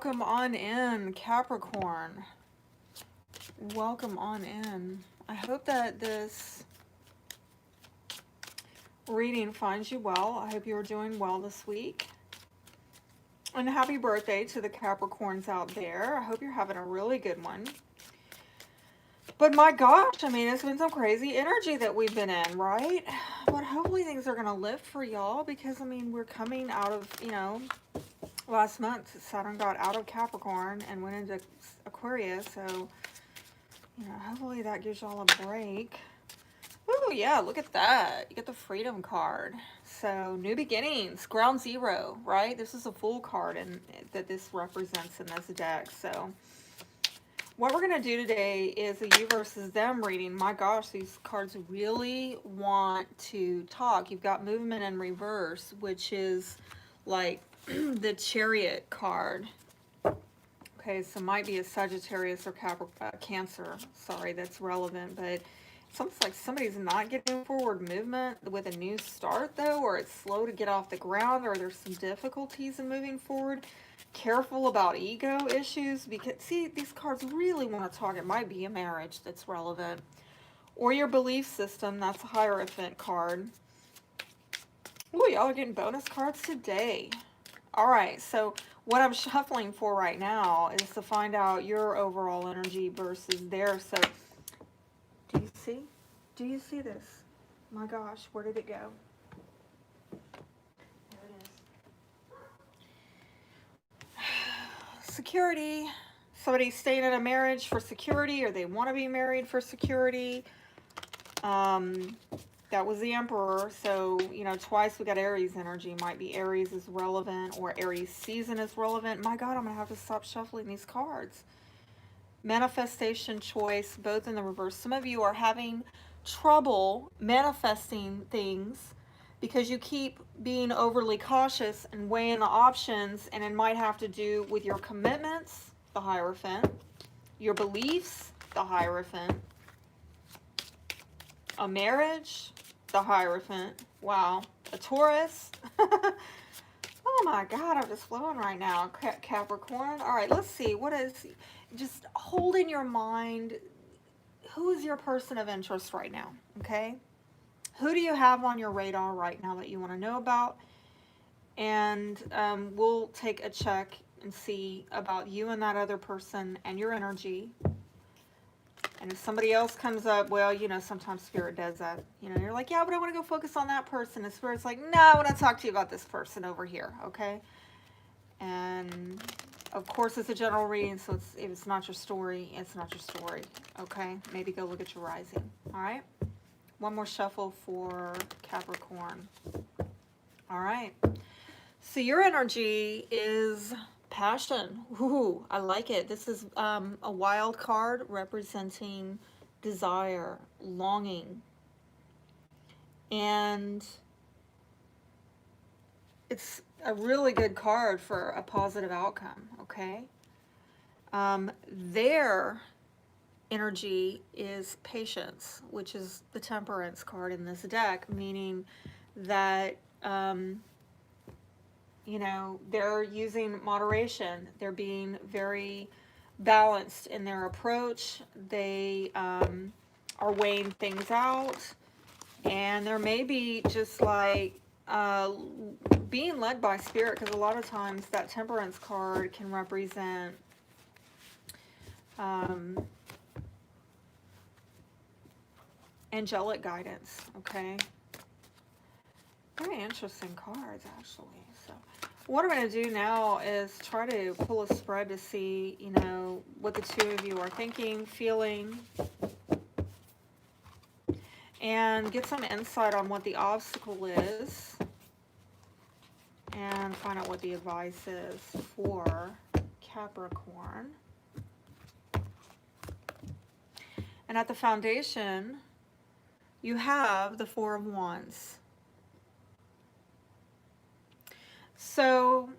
Welcome on in, Capricorn. Welcome on in. I hope that this reading finds you well. I hope you're doing well this week. And happy birthday to the Capricorns out there. I hope you're having a really good one. But my gosh, I mean, it's been some crazy energy that we've been in, right? But hopefully things are going to lift for y'all because, I mean, we're coming out of, last month Saturn got out of Capricorn and went into Aquarius, so hopefully that gives y'all a break. Oh yeah, look at that, you get the Freedom card. So new beginnings, ground zero, right? This is a Fool card and that this represents in this deck. So what we're going to do today is a you versus them reading. My gosh, these cards really want to talk. You've got movement in reverse, which is like the Chariot card. Okay, so might be a Sagittarius or Cancer, sorry, that's relevant, but it's almost like somebody's not getting forward movement with a new start though, or it's slow to get off the ground, or there's some difficulties in moving forward. Careful about ego issues, because see, these cards really want to talk. It might be a marriage that's relevant, or your belief system. That's a Hierophant card. Oh, y'all are getting bonus cards today. All right, so what I'm shuffling for right now is to find out your overall energy versus theirs. So do you see? Do you see this? My gosh, where did it go? There it is. Security. Somebody's staying in a marriage for security, or they want to be married for security. That was the Emperor, so, twice we got Aries energy. Might be Aries is relevant, or Aries season is relevant. My God, I'm going to have to stop shuffling these cards. Manifestation, choice, both in the reverse. Some of you are having trouble manifesting things because you keep being overly cautious and weighing the options, and it might have to do with your commitments, the Hierophant, your beliefs, the Hierophant, a marriage, the Hierophant. Wow. A Taurus. Oh my God, I'm just flowing right now. Capricorn. All right, let's see. What is, just hold in your mind, who is your person of interest right now? Okay. Who do you have on your radar right now that you want to know about? And we'll take a check and see about you and that other person and your energy. And if somebody else comes up, well, sometimes Spirit does that. You're like, yeah, but I want to go focus on that person. And Spirit's like, no, I want to talk to you about this person over here, okay? And, of course, it's a general reading, so if it's not your story, it's not your story, okay? Maybe go look at your rising, all right? One more shuffle for Capricorn. All right. So your energy is passion. Ooh, I like it. This is a wild card representing desire, longing. And it's a really good card for a positive outcome, okay? Their energy is patience, which is the Temperance card in this deck, meaning that they're using moderation. They're being very balanced in their approach. They are weighing things out. And there may be just like being led by Spirit, because a lot of times that Temperance card can represent angelic guidance, okay? Very interesting cards, actually. So what I'm going to do now is try to pull a spread to see, what the two of you are thinking, feeling, and get some insight on what the obstacle is, and find out what the advice is for Capricorn. And at the foundation, you have the Four of Wands. So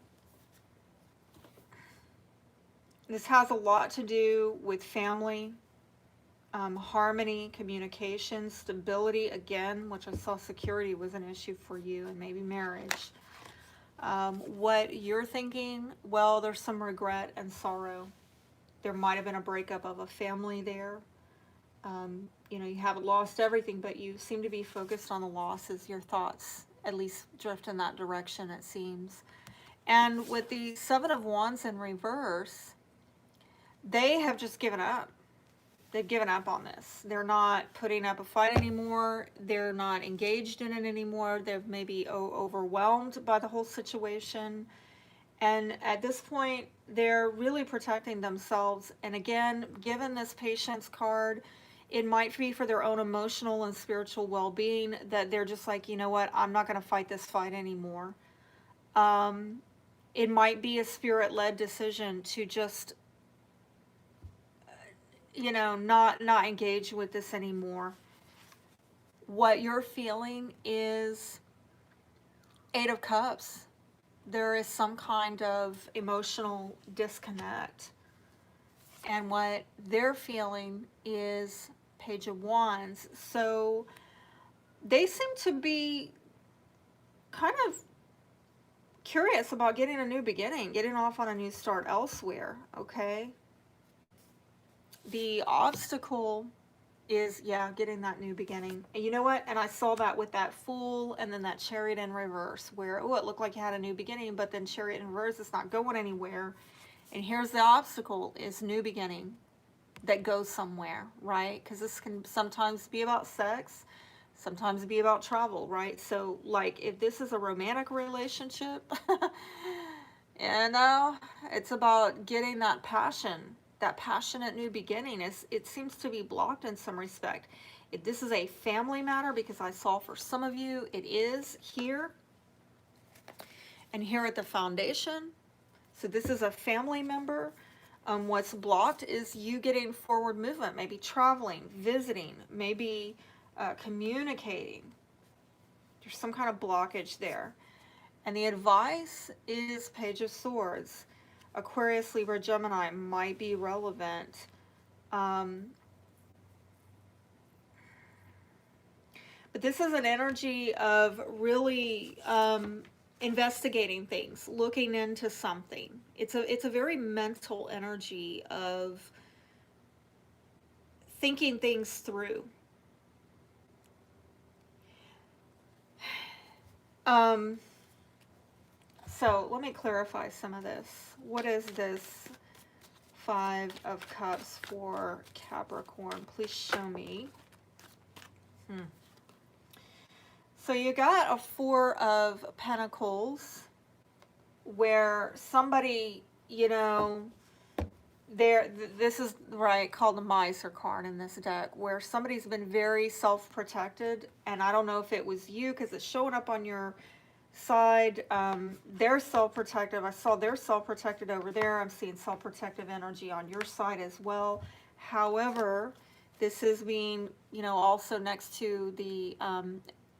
this has a lot to do with family, harmony, communication, stability, again, which I saw security was an issue for you, and maybe marriage. What you're thinking, well, there's some regret and sorrow. There might have been a breakup of a family there. You know, you haven't lost everything, but you seem to be focused on the losses. Your thoughts at least drift in that direction, it seems. And with the Seven of Wands in reverse, they have just given up. They've given up on this. They're not putting up a fight anymore. They're not engaged in it anymore. They're maybe overwhelmed by the whole situation. And at this point, they're really protecting themselves. And again, given this Patience card, it might be for their own emotional and spiritual well-being that they're just like, you know what, I'm not going to fight this fight anymore. It might be a spirit-led decision to just, you know, not engage with this anymore. What you're feeling is Eight of Cups. There is some kind of emotional disconnect. And what they're feeling is Page of Wands. So they seem to be kind of curious about getting a new beginning, getting off on a new start elsewhere, okay? The obstacle is, yeah, getting that new beginning. And you know what? And I saw that with that Fool and then that Chariot in reverse, where, oh, it looked like you had a new beginning, but then Chariot in reverse, it's not going anywhere. And here's the obstacle, is new beginning that goes somewhere, right? Because this can sometimes be about sex, sometimes be about travel, right? So, like, if this is a romantic relationship, you know, it's about getting that passion, that passionate new beginning. It seems to be blocked in some respect. If this is a family matter, because I saw for some of you, it is here and here at the foundation. So this is a family member. What's blocked is you getting forward movement, maybe traveling, visiting, maybe communicating. There's some kind of blockage there. And the advice is Page of Swords. Aquarius, Libra, Gemini might be relevant. But this is an energy of really investigating things, looking into something. It's a very mental energy of thinking things through. So let me clarify some of this. What is this Five of Cups for Capricorn? Please show me. So you got a Four of Pentacles where somebody, you know, this is right called the Miser card in this deck, where somebody's been very self-protected, and I don't know if it was you because it's showing up on your side. They're self-protective. I saw they're self-protected over there. I'm seeing self-protective energy on your side as well. However, this is being, you know, also next to the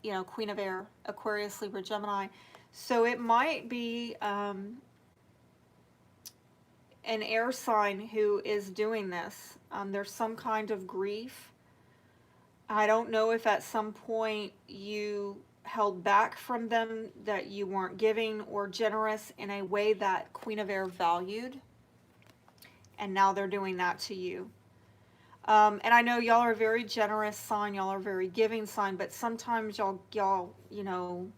you know, Queen of Air, Aquarius, Libra, Gemini. So it might be an air sign who is doing this. There's some kind of grief. I don't know if at some point you held back from them, that you weren't giving or generous in a way that Queen of Air valued. And now they're doing that to you. And I know y'all are a very generous sign, y'all are a very giving sign, but sometimes y'all, you know,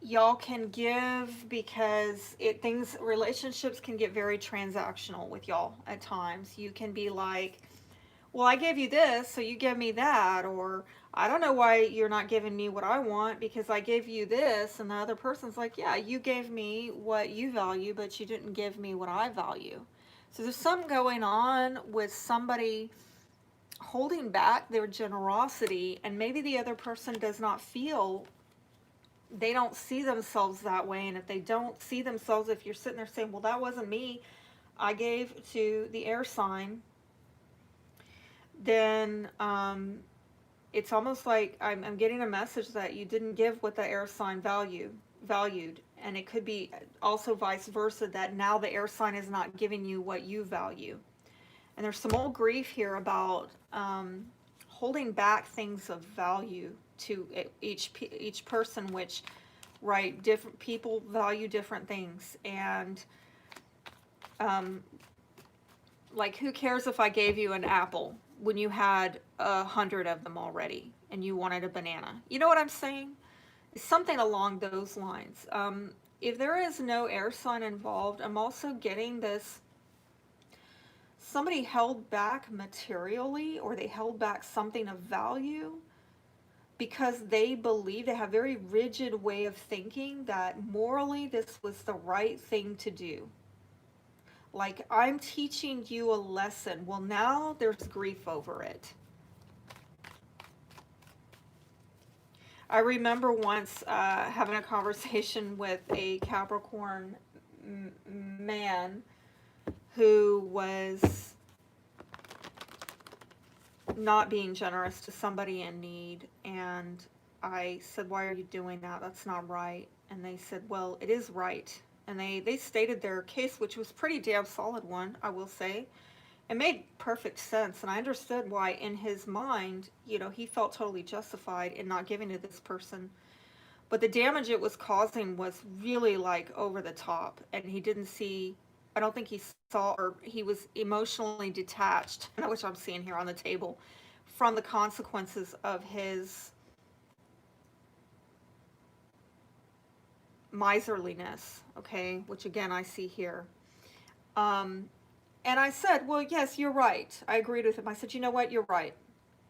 y'all can give because relationships can get very transactional with y'all at times. You can be like, well, I gave you this, so you give me that, or I don't know why you're not giving me what I want because I gave you this, and the other person's like, yeah, you gave me what you value, but you didn't give me what I value. So there's something going on with somebody holding back their generosity, and maybe the other person does not feel, they don't see themselves that way. And if they don't see themselves, if you're sitting there saying, well, that wasn't me, I gave to the air sign, then it's almost like I'm getting a message that you didn't give what the air sign valued. And it could be also vice versa, that now the air sign is not giving you what you value. And there's some old grief here about holding back things of value to each person, which, right, different people value different things. And like, who cares if I gave you an apple when you had 100 of them already and you wanted a banana? You know what I'm saying? Something along those lines. If there is no air sign involved, I'm also getting this, somebody held back materially, or they held back something of value because they believe, they have a very rigid way of thinking that morally this was the right thing to do. Like, I'm teaching you a lesson. Well, now there's grief over it. I remember once having a conversation with a Capricorn man who was not being generous to somebody in need, and I said, why are you doing that? That's not right. And they said, well, it is right. And they stated their case, which was pretty damn solid one, I will say. It made perfect sense, and I understood why in his mind, you know, he felt totally justified in not giving to this person. But the damage it was causing was really, like, over the top, and he didn't see, I don't think he saw, or he was emotionally detached, which I'm seeing here on the table, from the consequences of his miserliness, okay, which again I see here. And I said, well, yes, you're right. I agreed with him. I said, you know what? You're right.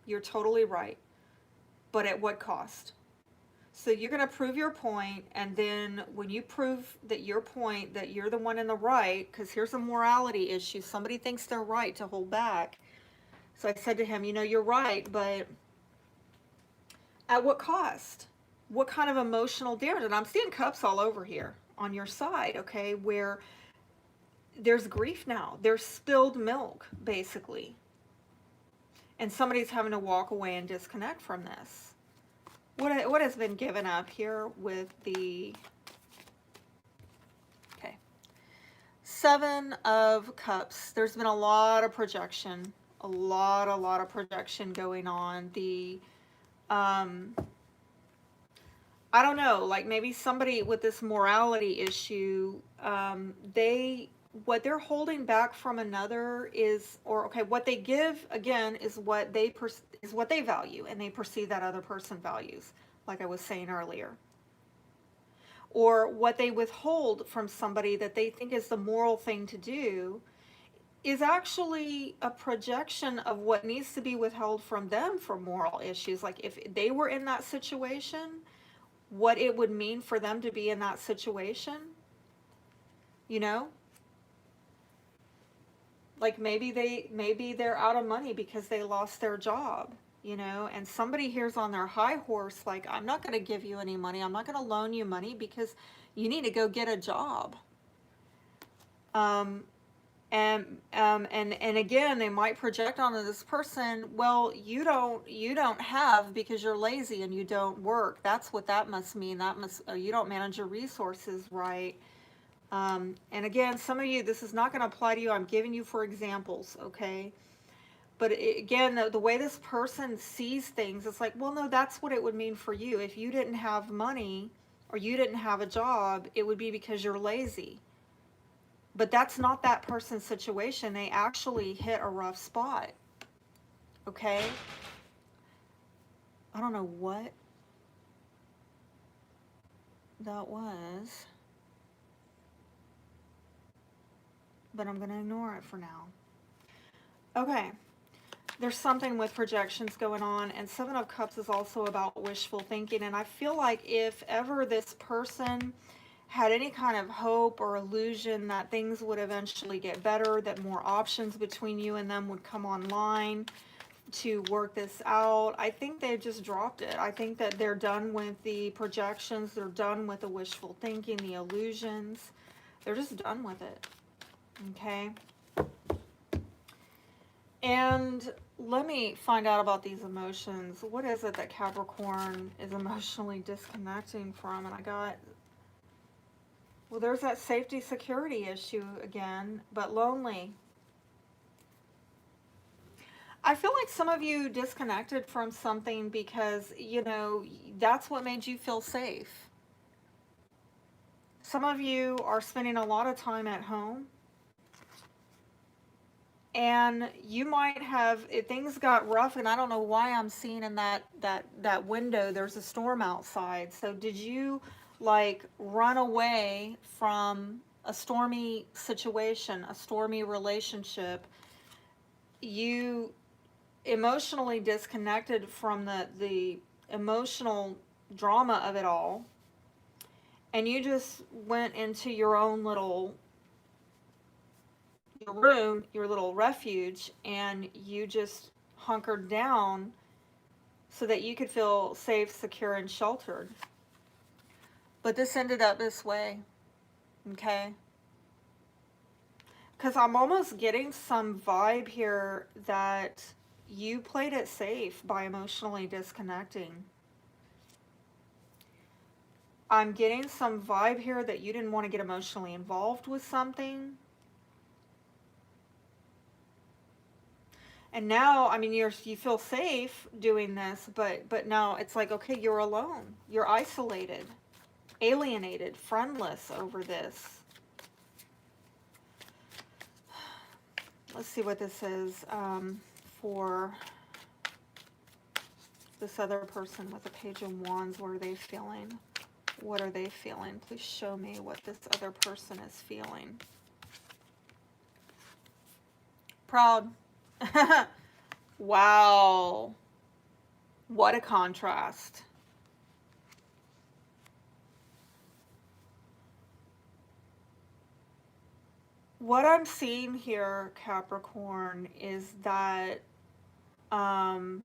You're totally right. But at what cost? So you're going to prove your point, and then when you prove that your point, that you're the one in the right, because here's a morality issue. Somebody thinks they're right to hold back. So I said to him, you know, you're right, but at what cost? What kind of emotional damage? And I'm seeing cups all over here on your side, okay, where there's grief now. There's spilled milk, basically. And somebody's having to walk away and disconnect from this. What has been given up here with the, okay, Seven of Cups. There's been a lot of projection, a lot of projection going on. The, I don't know, like maybe somebody with this morality issue, what they're holding back from another is, or okay, what they give again is what they value, and they perceive that other person values, like I was saying earlier. Or what they withhold from somebody that they think is the moral thing to do is actually a projection of what needs to be withheld from them for moral issues. Like if they were in that situation, what it would mean for them to be in that situation, you know? Like maybe they're out of money because they lost their job, you know, and somebody here's on their high horse, like, I'm not going to give you any money. I'm not going to loan you money because you need to go get a job. And again, they might project onto this person, well, you don't have because you're lazy and you don't work. That's what that must mean. That must, you don't manage your resources right. And again, some of you, this is not going to apply to you. I'm giving you for examples, okay? But again, the way this person sees things, it's like, well, no, that's what it would mean for you. If you didn't have money or you didn't have a job, it would be because you're lazy. But that's not that person's situation. They actually hit a rough spot, okay? I don't know what that was, but I'm going to ignore it for now. Okay, there's something with projections going on, and Seven of Cups is also about wishful thinking, and I feel like if ever this person had any kind of hope or illusion that things would eventually get better, that more options between you and them would come online to work this out, I think they've just dropped it. I think that they're done with the projections, they're done with the wishful thinking, the illusions. They're just done with it, okay? And let me find out about these emotions. What is it that Capricorn is emotionally disconnecting from? And I got, well, there's that safety security issue again, but lonely. I feel like some of you disconnected from something because, you know, that's what made you feel safe. Some of you are spending a lot of time at home, and you might have, if things got rough, and I don't know why I'm seeing in that window there's a storm outside. So did you like run away from a stormy situation, a stormy relationship? You emotionally disconnected from the emotional drama of it all, and you just went into your own little, your room, your little refuge, and you just hunkered down so that you could feel safe, secure, and sheltered. But this ended up this way, okay? Because I'm almost getting some vibe here that you played it safe by emotionally disconnecting. I'm getting some vibe here that you didn't want to get emotionally involved with something. And now, I mean, you feel safe doing this, but now it's like, okay, you're alone. You're isolated, alienated, friendless over this. Let's see what this is for this other person with the Page of Wands. What are they feeling? What are they feeling? Please show me what this other person is feeling. Proud. Wow. What a contrast. What I'm seeing here, Capricorn, is that, and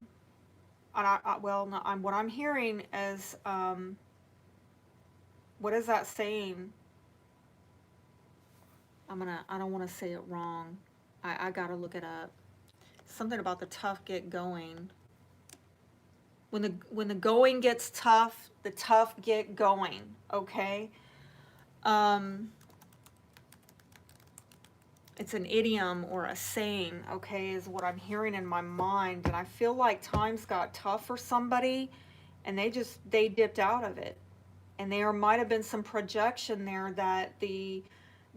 what I'm hearing is, what is that saying? I don't want to say it wrong. I gotta look it up. Something about the tough get going. When the going gets tough, the tough get going, okay? It's an idiom or a saying, okay, is what I'm hearing in my mind. And I feel like times got tough for somebody and they dipped out of it. And there might have been some projection there that the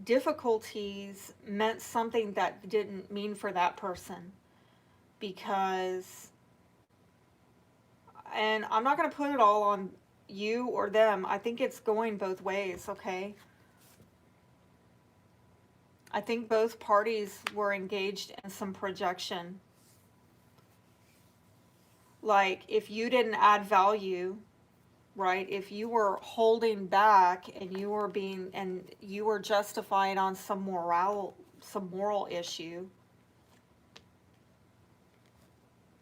difficulties meant something that didn't mean for that person. Because, and I'm not going to put it all on you or them. I think it's going both ways, okay? I think both parties were engaged in some projection. Like, if you didn't add value, right? If you were holding back and you were justifying on some moral issue,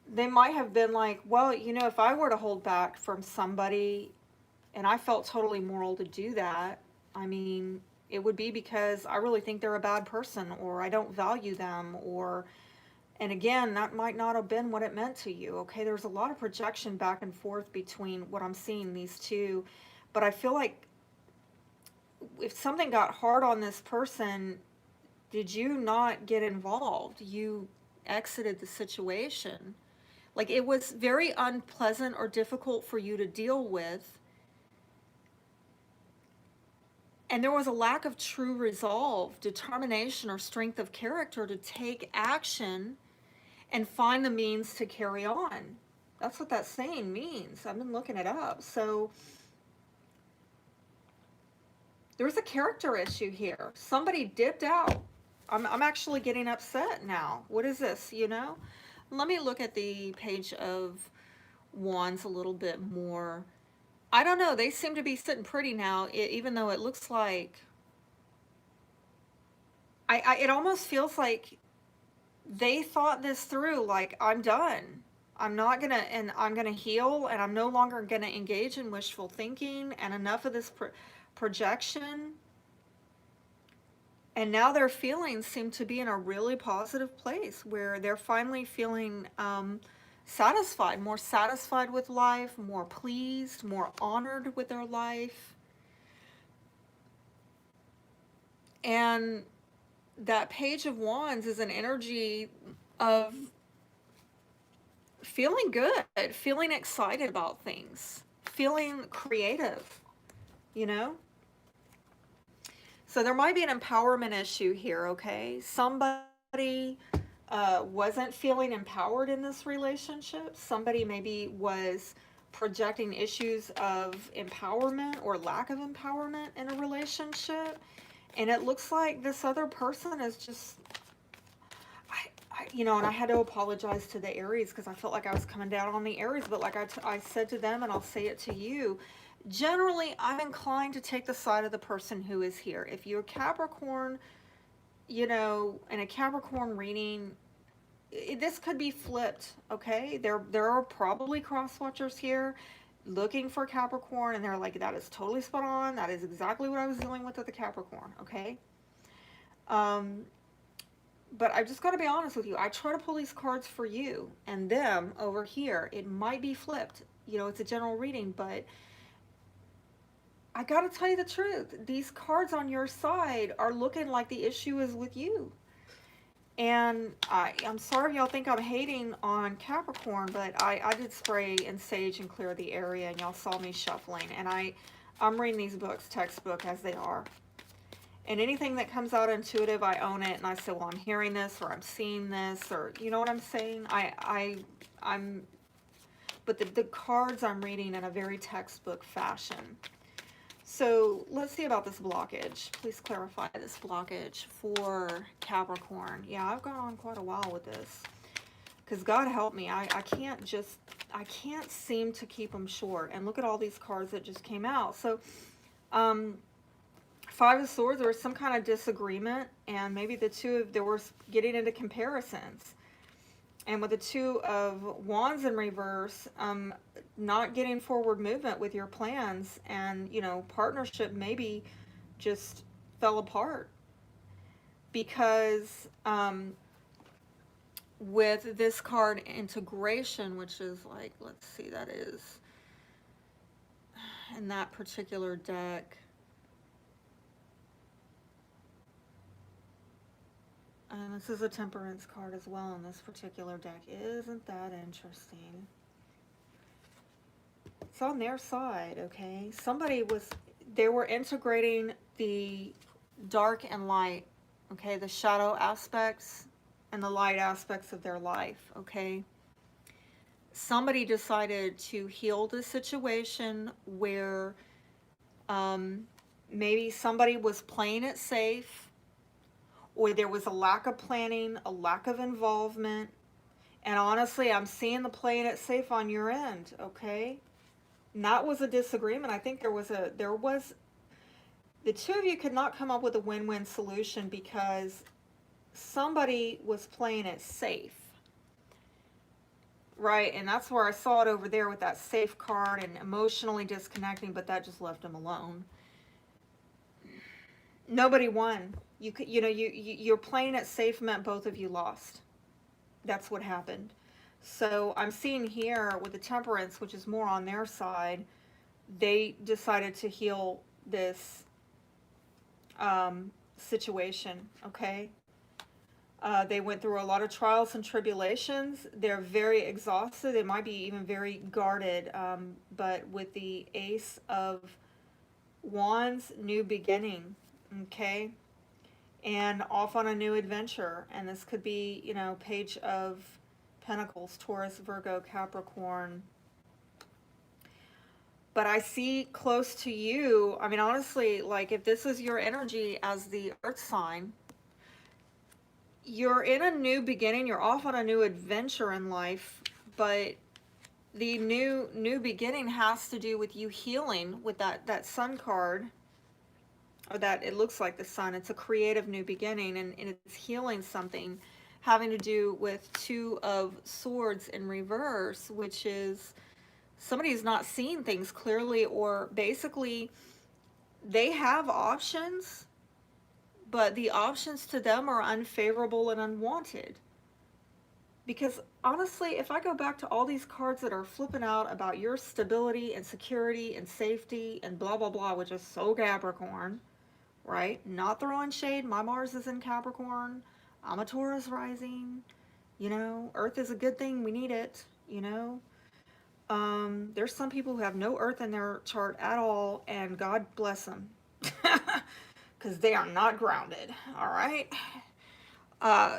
they might have been like, well, you know, if I were to hold back from somebody and I felt totally moral to do that, I mean, it would be because I really think they're a bad person, or I don't value them, or, and again, that might not have been what it meant to you, okay? There's a lot of projection back and forth between what I'm seeing these two, but I feel like if something got hard on this person, did you not get involved? You exited the situation. Like, it was very unpleasant or difficult for you to deal with. And there was a lack of true resolve, determination, or strength of character to take action and find the means to carry on. That's what that saying means. I've been looking it up. So there's a character issue here. Somebody dipped out. I'm actually getting upset now. What is this, you know? Let me look at the Page of Wands a little bit more. I don't know. They seem to be sitting pretty now, even though it looks like... it almost feels like they thought this through, like, I'm done. I'm not gonna, and I'm gonna heal, and I'm no longer gonna engage in wishful thinking, and enough of this projection. And now their feelings seem to be in a really positive place where they're finally feeling satisfied, more satisfied with life, more pleased, more honored with their life. And that Page of Wands is an energy of feeling good, feeling excited about things, feeling creative, you know? So there might be an empowerment issue here, okay? Somebody wasn't feeling empowered in this relationship. Somebody maybe was projecting issues of empowerment or lack of empowerment in a relationship. And it looks like this other person is just, you know, and I had to apologize to the Aries because I felt like I was coming down on the Aries. But like I said to them, and I'll say it to you, generally, I'm inclined to take the side of the person who is here. If you're Capricorn, you know, in a Capricorn reading, this could be flipped, okay? There are probably cross watchers here looking for Capricorn, and they're like, that is totally spot on. That is exactly what I was dealing with the Capricorn, okay? But I've just got to be honest with you. I try to pull these cards for you and them over here. It might be flipped. You know, it's a general reading, but I got to tell you the truth. These cards on your side are looking like the issue is with you. And I'm sorry if y'all think I'm hating on Capricorn, but I did spray and sage and clear the area, and y'all saw me shuffling. And I'm reading these books, textbook, as they are. And anything that comes out intuitive, I own it, and I say, well, I'm hearing this, or I'm seeing this, or you know what I'm saying? But the cards I'm reading in a very textbook fashion. So let's see about this blockage. Please clarify this blockage for Capricorn. Yeah, I've gone on quite a while with this. Because God help me, I can't seem to keep them short. And look at all these cards that just came out. So, Five of Swords, there was some kind of disagreement, and maybe the two of, they were getting into comparisons. And with the Two of Wands in reverse, not getting forward movement with your plans, and, you know, partnership maybe just fell apart. Because with this card, integration, which is like, let's see, that is in that particular deck. And this is a Temperance card as well in this particular deck. Isn't that interesting? It's on their side, okay? They were integrating the dark and light, okay? The shadow aspects and the light aspects of their life, okay? Somebody decided to heal the situation where maybe somebody was playing it safe, or there was a lack of planning, a lack of involvement. And honestly, I'm seeing the playing it safe on your end, okay? And that was a disagreement. I think there was the two of you could not come up with a win-win solution because somebody was playing it safe. Right, and that's where I saw it over there with that safe card and emotionally disconnecting, but that just left them alone. Nobody won. You're playing it safe meant both of you lost. That's what happened. So I'm seeing here with the Temperance, which is more on their side, they decided to heal this situation, okay? They went through a lot of trials and tribulations. They're very exhausted. They might be even very guarded. But with the Ace of Wands, new beginning, okay? And off on a new adventure. And this could be, you know, Page of Pentacles, Taurus, Virgo, Capricorn. But I see close to you, I mean, honestly, like if this is your energy as the Earth sign, you're in a new beginning, you're off on a new adventure in life, but the new beginning has to do with you healing with that Sun card, or that it looks like the Sun. It's a creative new beginning, and it's healing something having to do with Two of Swords in reverse, which is somebody's not seeing things clearly, or basically they have options, but the options to them are unfavorable and unwanted. Because honestly, if I go back to all these cards that are flipping out about your stability and security and safety and blah, blah, blah, which is so Capricorn, right? Not throwing shade. My Mars is in Capricorn. I'm a Taurus rising. You know, Earth is a good thing. We need it. you know? There's some people who have no earth in their chart at all, and God bless them. Because they are not grounded, all right?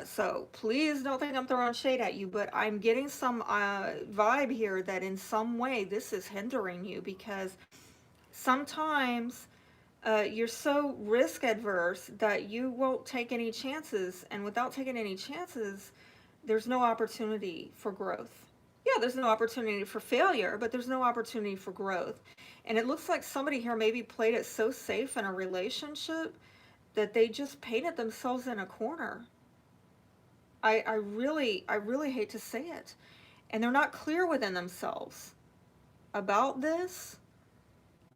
So please don't think I'm throwing shade at you, but I'm getting some vibe here that in some way this is hindering you, because sometimes you're so risk adverse that you won't take any chances, and without taking any chances, there's no opportunity for growth. Yeah, there's no opportunity for failure, but there's no opportunity for growth. And it looks like somebody here maybe played it so safe in a relationship that they just painted themselves in a corner. I really hate to say it. And they're not clear within themselves about this,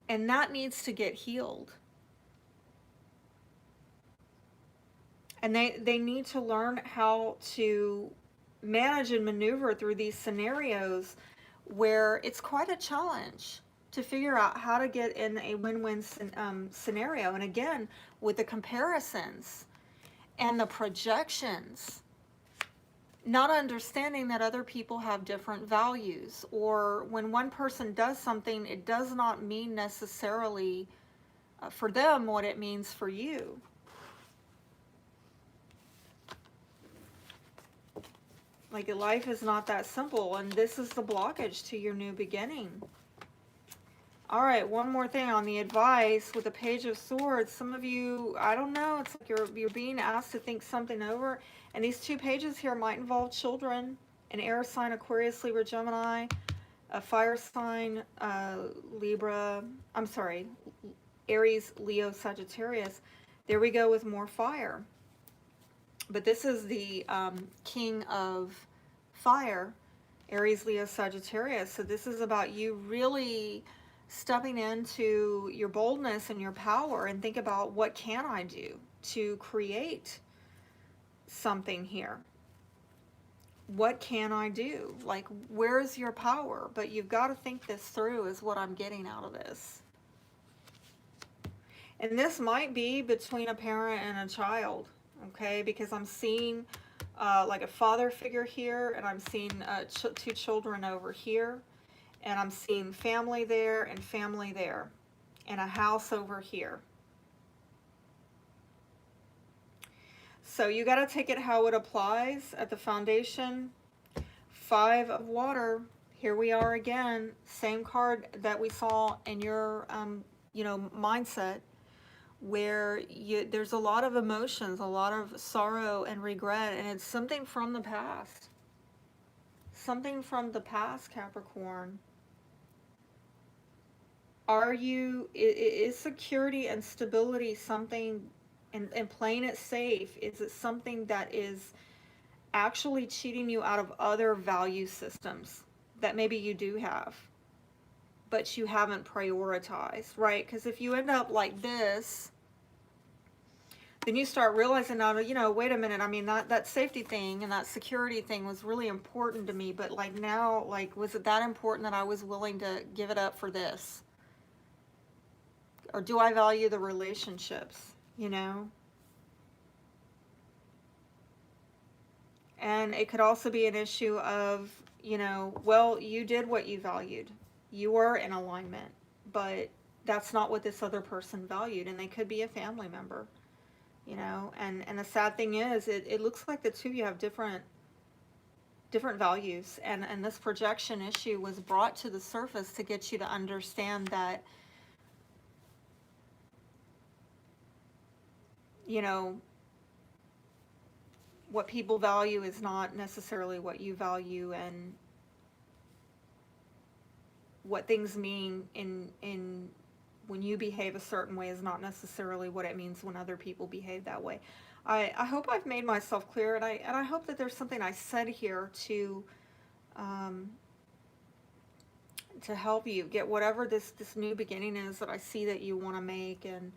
and that needs to get healed. And they need to learn how to manage and maneuver through these scenarios where it's quite a challenge to figure out how to get in a win-win scenario. And again, with the comparisons and the projections, not understanding that other people have different values, or when one person does something, it does not mean necessarily for them what it means for you. Like, life is not that simple, and this is the blockage to your new beginning. All right, one more thing on the advice with the Page of Swords. Some of you, I don't know, it's like you're being asked to think something over, and these two pages here might involve children, an air sign, Aquarius, Libra, Gemini, a fire sign, Aries, Leo, Sagittarius. There we go with more fire. But this is the king of fire, Aries, Leo, Sagittarius. So this is about you really stepping into your boldness and your power, and think about, what can I do to create something here? What can I do? Like, where's your power? But you've got to think this through, is what I'm getting out of this. And this might be between a parent and a child. Okay, because I'm seeing like a father figure here, and I'm seeing two children over here, and I'm seeing family there and family there, and a house over here. So you got to take it how it applies at the foundation. 5 of water. Here we are again. Same card that we saw in your mindset, where there's a lot of emotions, a lot of sorrow and regret, and it's something from the past. Something from the past, Capricorn. Is security and stability something, and playing it safe, is it something that is actually cheating you out of other value systems that maybe you do have, but you haven't prioritized, right? Because if you end up like this, then you start realizing, now, wait a minute, I mean, that safety thing and that security thing was really important to me, but like now, like, was it that important that I was willing to give it up for this? Or do I value the relationships, And it could also be an issue of, well, you did what you valued. You were in alignment, but that's not what this other person valued, and they could be a family member. And the sad thing is, it looks like the two of you have different values, and this projection issue was brought to the surface to get you to understand that, what people value is not necessarily what you value, and what things mean in when you behave a certain way is not necessarily what it means when other people behave that way. I hope I've made myself clear, and I hope that there's something I said here to help you get whatever this new beginning is that I see that you want to make. And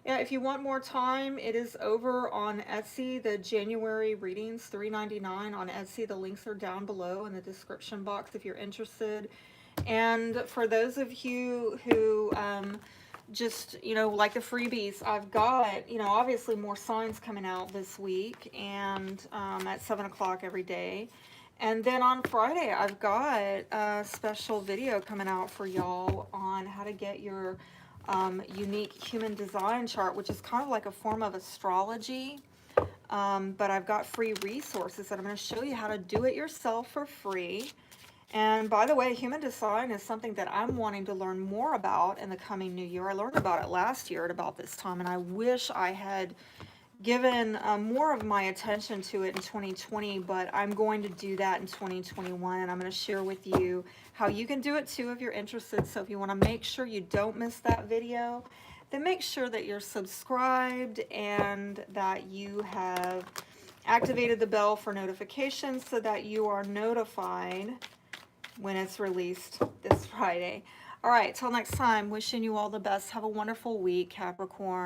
yeah, if you want more time, it is over on Etsy. The January readings, $3.99 on Etsy. The links are down below in the description box if you're interested. And for those of you who just, like the freebies, I've got, obviously more signs coming out this week, and at 7 o'clock every day. And then on Friday, I've got a special video coming out for y'all on how to get your unique human design chart, which is kind of like a form of astrology. But I've got free resources that I'm going to show you how to do it yourself for free. And by the way, human design is something that I'm wanting to learn more about in the coming new year. I learned about it last year at about this time, and I wish I had given more of my attention to it in 2020, but I'm going to do that in 2021, and I'm going to share with you how you can do it too if you're interested. So if you want to make sure you don't miss that video, then make sure that you're subscribed and that you have activated the bell for notifications so that you are notified when it's released this Friday. All right, till next time, wishing you all the best. Have a wonderful week, Capricorn.